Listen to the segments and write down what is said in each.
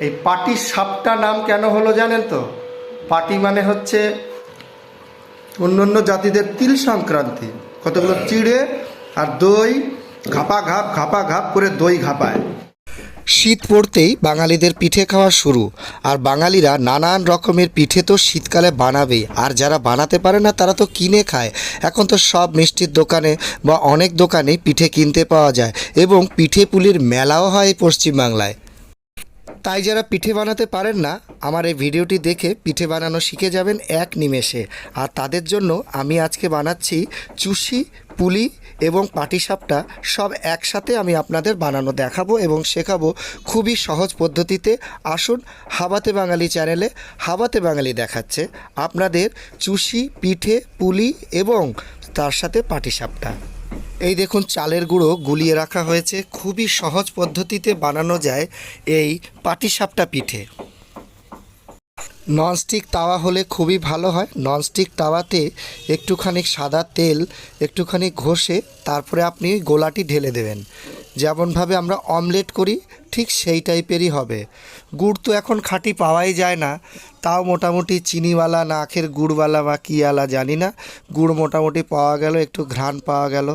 এই পাটি সাপটা নাম কেন হলো জানেন তো? পাটি মানে হচ্ছে অন্য জাতিদের তিল সংক্রান্তি, কতগুলো চিড়ে আর দই ঘাপা ঘাপ করে দই ঘাপায়। শীত পড়তেই বাঙালিদের পিঠে খাওয়া শুরু, আর বাঙালিরা নানান রকমের পিঠে তো শীতকালে বানাবেই, আর যারা বানাতে পারে না তারা তো কিনে খায়। এখন তো সব মিষ্টির দোকানে বা অনেক দোকানে পিঠে কিনতে পাওয়া যায়, এবং পিঠে পুলির মেলাও হয় এই পশ্চিমবাংলায়। তাই যারা পিঠে বানাতে পারেন না, আমার এই ভিডিওটি দেখে পিঠে বানানো শিখে যাবেন এক নিমেষে। আর তাদের জন্য আমি আজকে বানাচ্ছি চুষি, পুলি এবং পাটিসাপটা সব একসাথে আমি আপনাদের বানানো দেখাবো এবং শেখাবো খুবই সহজ পদ্ধতিতে। আসুন হাবাতে বাঙালি চ্যানেলে হাবাতে বাঙালি দেখাচ্ছে আপনাদের চুষি, পিঠে, পুলি এবং তার সাথে পাটিসাপটা। এই দেখুন, চালের গুঁড়ো গুলিয়ে রাখা হয়েছে। খুবই সহজ পদ্ধতিতে বানানো যায় এই পাটিসাপটা পিঠে। ননস্টিক তাওয়া হলে খুবই ভালো হয়। ননস্টিক তাওয়াতে একটুখানি সাদা তেল একটুখানি ঘষে তারপরে আপনি গোলাটি ঢেলে দেবেন। যেমনভাবে আমরা অমলেট করি ঠিক সেই টাইপেরই হবে। গুড় তো এখন খাঁটি পাওয়াই যায় না, তাও মোটামুটি চিনিওয়ালা না আখের গুড়ওয়ালা বা কিওয়ালা জানি না, গুড় মোটামুটি পাওয়া গেল, একটু ঘ্রাণ পাওয়া গেল।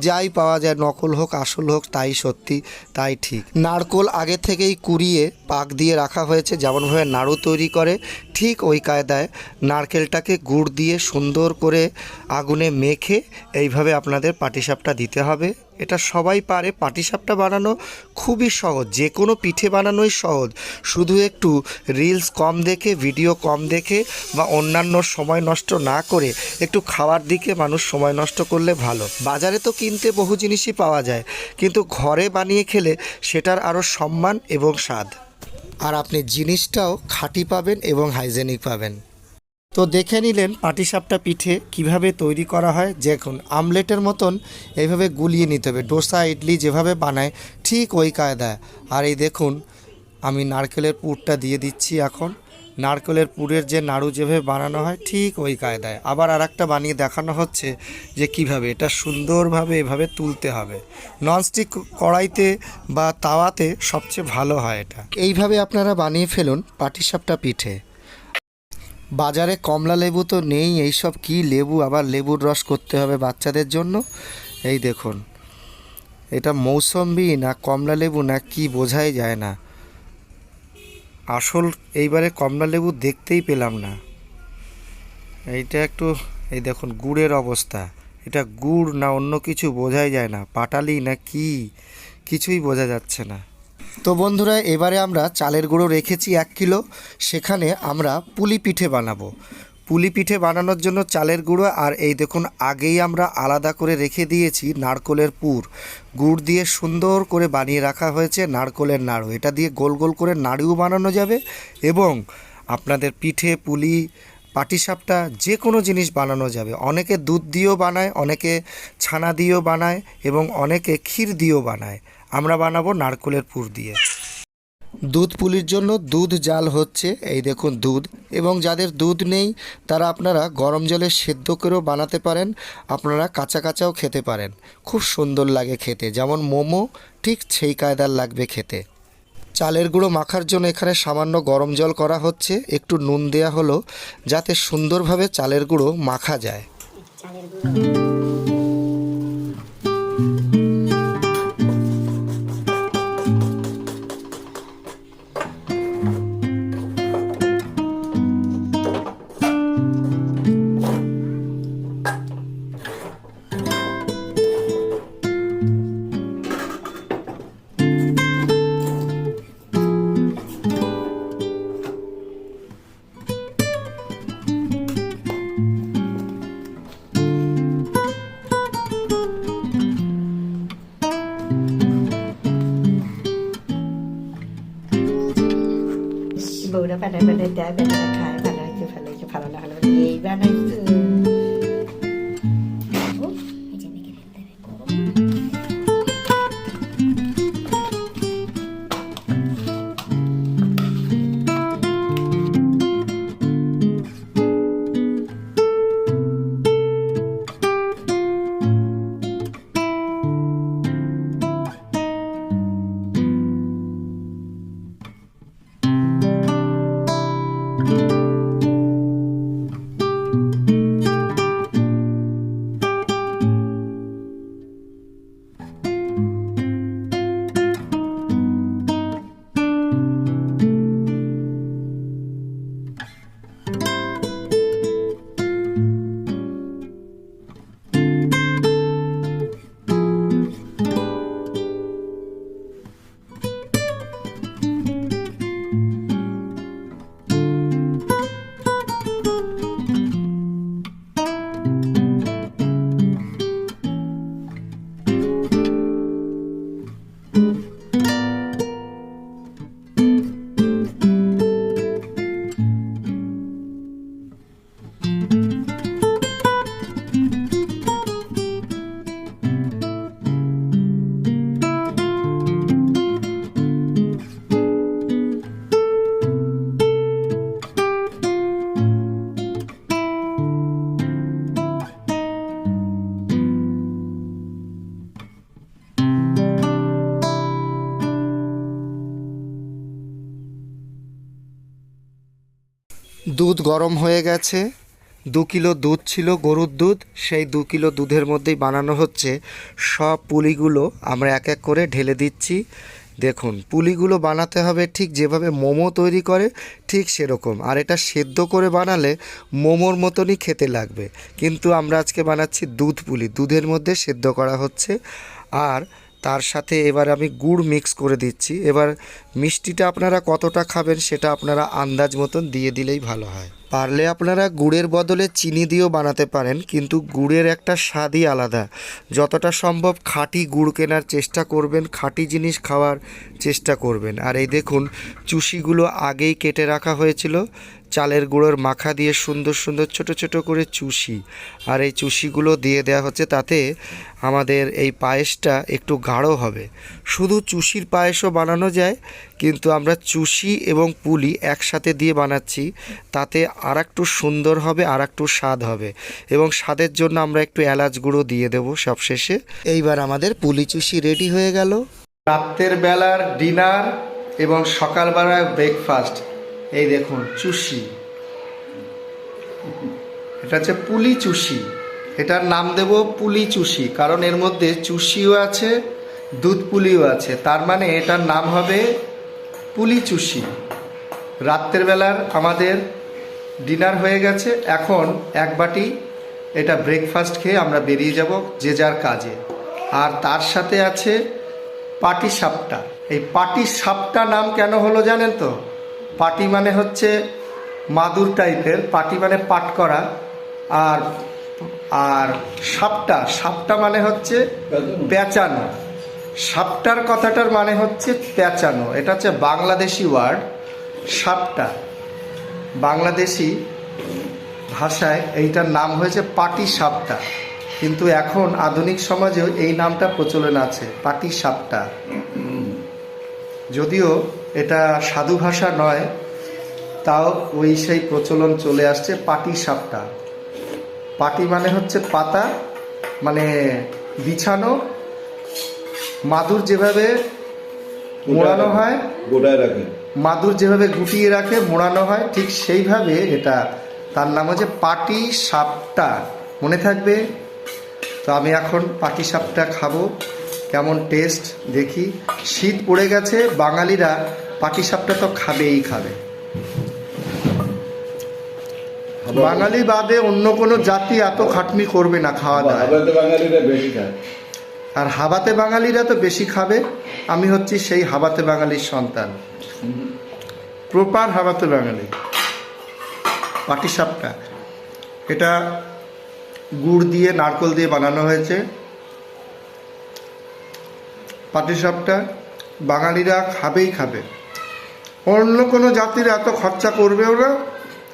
যাই পাওয়া যায়, নকল হোক আসল হোক, তাই সত্যি তাই ঠিক। নারকোল আগে থেকেই কুড়িয়ে পাক দিয়ে রাখা হয়েছে, যেমনভাবে নাড়ু তৈরি করে ঠিক ওই কায়দায় নারকেলটাকে গুড় দিয়ে সুন্দর করে আগুনে মেখে এইভাবে আপনাদের পাটিসাপটা দিতে হবে। এটা সবাই পারে। পাটিসাপটা বানানো খুবই সহজ, যে কোনো পিঠে বানানোই সহজ। শুধু একটু রিলস কম দেখে, ভিডিও কম দেখে বা অন্যান্য সময় নষ্ট না করে একটু খাওয়ার দিকে মানুষ সময় নষ্ট করলে ভালো। বাজারে তো কিনতে বহু জিনিসই পাওয়া যায়, কিন্তু ঘরে বানিয়ে খেলে সেটার আরও সম্মান এবং স্বাদ। আর আপনি জিনিসটাও খাঁটি পাবেন এবং হাইজেনিক পাবেন। তো দেখে নিলেন পাটিসাপটা পিঠে কিভাবে তৈরি করা হয়। দেখুন, আমলেটের মতন এইভাবে গুলিয়ে নিতে হবে, ডোসা ইডলি যেভাবে বানায় ঠিক ওই কায়দায়। আর এই দেখুন, আমি নারকেলের পুরটা দিয়ে দিচ্ছি এখন। নারকেলের পুরের যে নাড়ু যেভাবে বানানো হয় ঠিক ওই কায়দায় আবার আর একটা বানিয়ে দেখানো হচ্ছে যে কিভাবে এটা সুন্দরভাবে এভাবে তুলতে হবে। ননস্টিক কড়াইতে বা তাওয়াতে সবচেয়ে ভালো হয় এটা। এইভাবে আপনারা বানিয়ে ফেলুন পাটিসাপটা পিঠে। বাজারে কমলা লেবু তো নেই, এইসব কি লেবু, আবার লেবুর রস করতে হবে বাচ্চাদের জন্য। এই দেখুন, এটা মৌসম্বি না কমলা লেবু না কি বোঝাই যায় না। আসল এইবারে কমলা লেবু দেখতেই পেলাম না। এইটা একটু, এই দেখুন গুড়ের অবস্থা, এটা গুড় না অন্য কিছু বোঝাই যায় না, পাটালি না কি, কিছুই বোঝা যাচ্ছে না। তো বন্ধুরা, এবারে আমরা চালের গুঁড়ো রেখেছি 1 কিলো, সেখানে আমরা পুলি পিঠে বানাবো। পুলি পিঠে বানানোর জন্য চালের গুঁড়ো আর এই দেখুন আগেই আমরা আলাদা করে রেখে দিয়েছি নারকোলের পুর। গুড় দিয়ে সুন্দর করে বানিয়ে রাখা হয়েছে নারকোলের নাড়ু। এটা দিয়ে গোল গোল করে নাড়ুও বানানো যাবে এবং আপনাদের পিঠে, পুলি, পাটিসাপটা যে কোনো জিনিস বানানো যাবে। অনেকে দুধ দিয়েও বানায়, অনেকে ছানা দিয়েও বানায় এবং অনেকে ক্ষীর দিয়েও বানায়। আমরা বানাবো নারকোলের পুর দিয়ে। দুধ পুলির জন্য দুধ জাল হচ্ছে, এই দেখুন দুধ। এবং যাদের দুধ নেই তারা আপনারা গরম জলে সেদ্ধ করেও বানাতে পারেন, আপনারা কাঁচা কাঁচাও খেতে পারেন। খুব সুন্দর লাগে খেতে, যেমন মোমো ঠিক সেই কায়দার লাগবে খেতে। চালের গুঁড়ো মাখার জন্য এখানে সামান্য গরম জল করা হচ্ছে, একটু নুন দেয়া হলো যাতে সুন্দরভাবে চালের গুঁড়ো মাখা যায়। বউরা বানায় বানায় দেয়, বেটারা খায়, বানাইতে ফেলাইতে ভালো না হলে এই বানাইছে। দুধ গরম হয়ে গেছে। 2 কিলো দুধ ছিল, গরুর দুধ। সেই 2 কিলো দুধের মধ্যেই বানানো হচ্ছে। সব পুলিগুলো আমরা এক এক করে ঢেলে দিচ্ছি। দেখুন, পুলিগুলো বানাতে হবে ঠিক যেভাবে মোমো তৈরি করে ঠিক সেরকম। আর এটা সেদ্ধ করে বানালে মোমোর মতনই খেতে লাগবে, কিন্তু আমরা আজকে বানাচ্ছি দুধ পুলি, দুধের মধ্যে সেদ্ধ করা হচ্ছে। আর তার সাথে এবার আমি গুড় মিক্স করে দিচ্ছি। এবার মিষ্টিটা আপনারা কতটা খাবেন সেটা আপনারা আন্দাজ মতন দিয়ে দিলেই ভালো হয়। পারলে আপনারা গুড়ের বদলে চিনি দিয়েও বানাতে পারেন, কিন্তু গুড়ের একটা স্বাদই আলাদা। যতটা সম্ভব খাঁটি গুড় কেনার চেষ্টা করবেন, খাঁটি জিনিস খাওয়ার চেষ্টা করবেন। আর এই দেখুন, চুষিগুলো আগেই কেটে রাখা হয়েছিল চালের গুঁড়োর মাখা দিয়ে, সুন্দর সুন্দর ছোট ছোট করে চুষি। আর এই চুষিগুলো দিয়ে দেওয়া হচ্ছে, তাতে আমাদের এই পায়েসটা একটু গাঢ় হবে। শুধু চুষির পায়েসও বানানো যায়, কিন্তু আমরা চুষি এবং পুলি একসাথে দিয়ে বানাচ্ছি, তাতে আর একটু সুন্দর হবে, আর একটু স্বাদ হবে। এবং স্বাদের জন্য আমরা একটু এলাচ গুঁড়ো দিয়ে দেবো সবশেষে। এইবার আমাদের পুলি চুষি রেডি হয়ে গেল। রাতের বেলার ডিনার এবং সকালবেলার ব্রেকফাস্ট। এই দেখুন চুষি, এটা হচ্ছে পুলি চুষি। এটার নাম দেব পুলি চুষি, কারণ এর মধ্যে চুষিও আছে, দুধ পুলিও আছে, তার মানে এটার নাম হবে পুলি চুষি। রাত্রের বেলার আমাদের ডিনার হয়ে গেছে। এখন এক বাটি এটা ব্রেকফাস্ট খেয়ে আমরা বেরিয়ে যাব যে যার কাজে। আর তার সাথে আছে পাটি সাপটা। এই পাটি সাপটা নাম কেন হলো জানেন তো? পাটি মানে হচ্ছে মাদুর টাইপের, পাটি মানে পাট করা, আর আর সাপটা, সাপটা মানে হচ্ছে পেঁচানো। সাপটার কথাটার মানে হচ্ছে পেঁচানো। এটা হচ্ছে বাংলাদেশি ওয়ার্ড সাপটা। বাংলাদেশি ভাষায় এইটার নাম হয়েছে পাটি সাপটা, কিন্তু এখন আধুনিক সমাজেও এই নামটা প্রচলন আছে, পাটি সাপটা। যদিও এটা সাধু ভাষা নয়, তাও ওই সেই প্রচলন চলে আসছে পাটি সাপটা। পাটি মানে হচ্ছে পাতা, মানে বিছানো, মাদুর যেভাবে মোড়ানো হয়, গোটায় রাখে, মাদুর যেভাবে গুটিয়ে রাখে মোড়ানো হয়, ঠিক সেইভাবে এটা, তার নাম হচ্ছে পাটি সাপটা। মনে থাকবে। তো আমি এখন পাটি সাপটা খাবো, কেমন টেস্ট দেখি। শীত পড়ে গেছে, বাঙালিরা পাটি সাপটা তো খাবেই খাবে। বাঙালি বাদে অন্য কোনো জাতি এত খাটনি করবে না খাওয়া দাওয়া। বাঙালিরা বেশি খায়, আর হাবাতে বাঙালিরা তো বেশি খাবে। আমি হচ্ছি সেই হাবাতে বাঙালির সন্তান, প্রপার হাবাতে বাঙালি। পাটিসাপটা এটা গুড় দিয়ে, নারকেল দিয়ে বানানো হয়েছে। পাটিসাপটা বাঙালিরা খাবেই খাবে। অন্য কোনো জাতির এত খরচা করবেও না,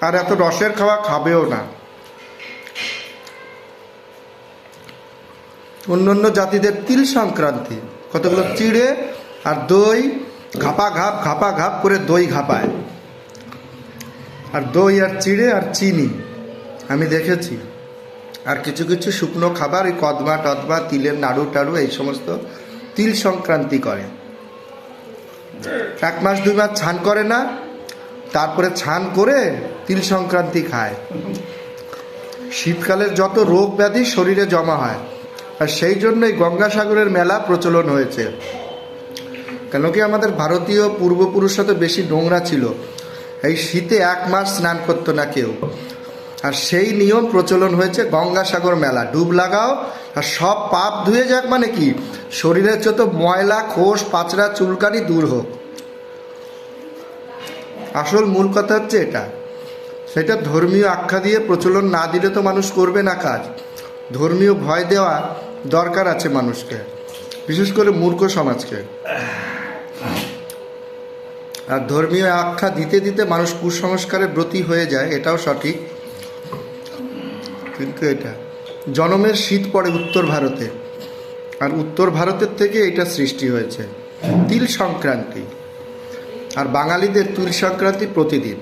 আর এত রসের খাওয়া খাবেও না। অন্য অন্য জাতিদের তিল সংক্রান্তি, কতগুলো চিড়ে আর দই, ঘাপা ঘাপ করে দই ঘাপায়, আর দই আর চিড়ে আর চিনি আমি দেখেছি। আর কিছু কিছু শুকনো খাবার, এই কদমা টদমা, তিলের নাড়ু টাড়ু, এই সমস্ত তিল সংক্রান্তি করে। 1 মাস 2 মাস ছান করে না, তারপরে ছান করে তিল সংক্রান্তি খায়। শীতকালের যত রোগ ব্যাধি শরীরে জমা হয়, আর সেই জন্যই গঙ্গাসাগরের মেলা প্রচলন হয়েছে। কেন কি আমাদের ভারতীয় পূর্বপুরুষরা তো বেশি নোংরা ছিল, এই শীতে 1 মাস স্নান করতো না কেউ। আর সেই নিয়ম প্রচলন হয়েছে গঙ্গাসাগর মেলা। ডুব লাগাও আর সব পাপ ধুয়ে যাক, মানে কি শরীরের যত ময়লা, খোস, পাচড়া, চুলকানি দূর হোক। আসল মূল কথা হচ্ছে এটা। সেটা ধর্মীয় আখ্যা দিয়ে প্রচলন না দিলে তো মানুষ করবে না কাজ। ধর্মীয় ভয় দেওয়া দরকার আছে মানুষকে, বিশেষ করে মূর্খ সমাজকে। আর ধর্মীয় আখ্যা দিতে দিতে মানুষ কুসংস্কারে ব্রতী হয়ে যায়, এটাও সঠিক। কিন্তু এটা জনমের শীত পড়ে উত্তর ভারতে, আর উত্তর ভারতের থেকে এটা সৃষ্টি হয়েছে তিল সংক্রান্তি। আর বাঙালিদের তিল সংক্রান্তি প্রতিদিন।